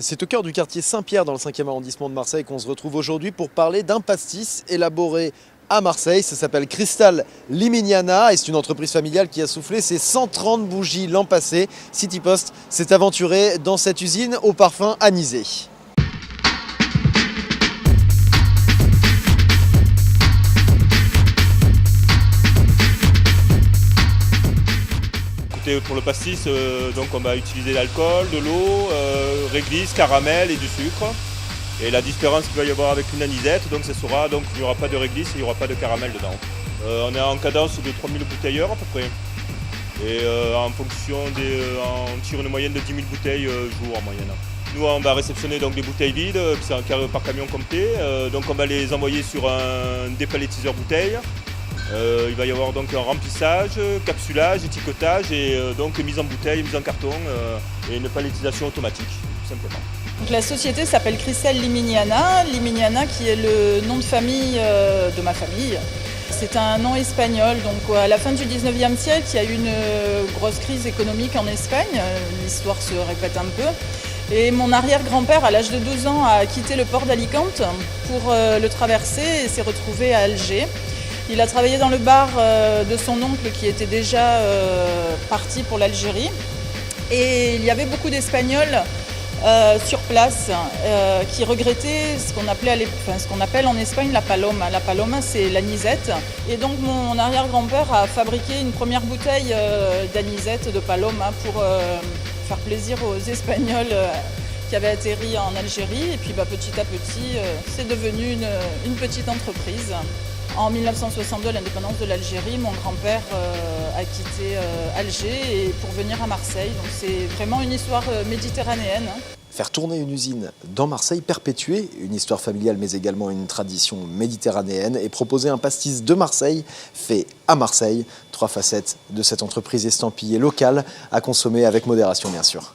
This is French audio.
C'est au cœur du quartier Saint-Pierre dans le 5e arrondissement de Marseille qu'on se retrouve aujourd'hui pour parler d'un pastis élaboré à Marseille. Ça s'appelle Cristal Limignana et c'est une entreprise familiale qui a soufflé ses 130 bougies l'an passé. City Post s'est aventuré dans cette usine au parfum anisé. Pour le pastis, donc on va utiliser l'alcool, de l'eau, réglisse, caramel et du sucre. Et la différence qu'il va y avoir avec une anisette, donc ce sera donc il n'y aura pas de réglisse et il n'y aura pas de caramel dedans. On est en cadence de 3000 bouteilleurs à peu près. Et en fonction on tire une moyenne de 10 000 bouteilles jour en moyenne. Nous on va réceptionner donc des bouteilles vides, par camion complet. Donc on va les envoyer sur un dépalettiseur bouteille. Il va y avoir donc un remplissage, capsulage, étiquetage et donc mise en bouteille, mise en carton et une palettisation automatique, tout simplement. Donc la société s'appelle Cristal Limignana, Limignana qui est le nom de famille de ma famille. C'est un nom espagnol, donc à la fin du 19e siècle, il y a eu une grosse crise économique en Espagne, l'histoire se répète un peu. Et mon arrière-grand-père, à l'âge de 12 ans, a quitté le port d'Alicante pour le traverser et s'est retrouvé à Alger. Il a travaillé dans le bar de son oncle qui était déjà parti pour l'Algérie. Et il y avait beaucoup d'Espagnols sur place qui regrettaient ce qu'on appelle en Espagne la paloma. La paloma, c'est l'anisette. Et donc mon arrière-grand-père a fabriqué une première bouteille d'anisette de paloma pour faire plaisir aux Espagnols qui avaient atterri en Algérie. Et puis petit à petit, c'est devenu une petite entreprise. En 1962, à l'indépendance de l'Algérie, mon grand-père a quitté Alger pour venir à Marseille. Donc c'est vraiment une histoire méditerranéenne. Faire tourner une usine dans Marseille, perpétuer une histoire familiale mais également une tradition méditerranéenne et proposer un pastis de Marseille fait à Marseille. 3 facettes de cette entreprise estampillée locale à consommer avec modération bien sûr.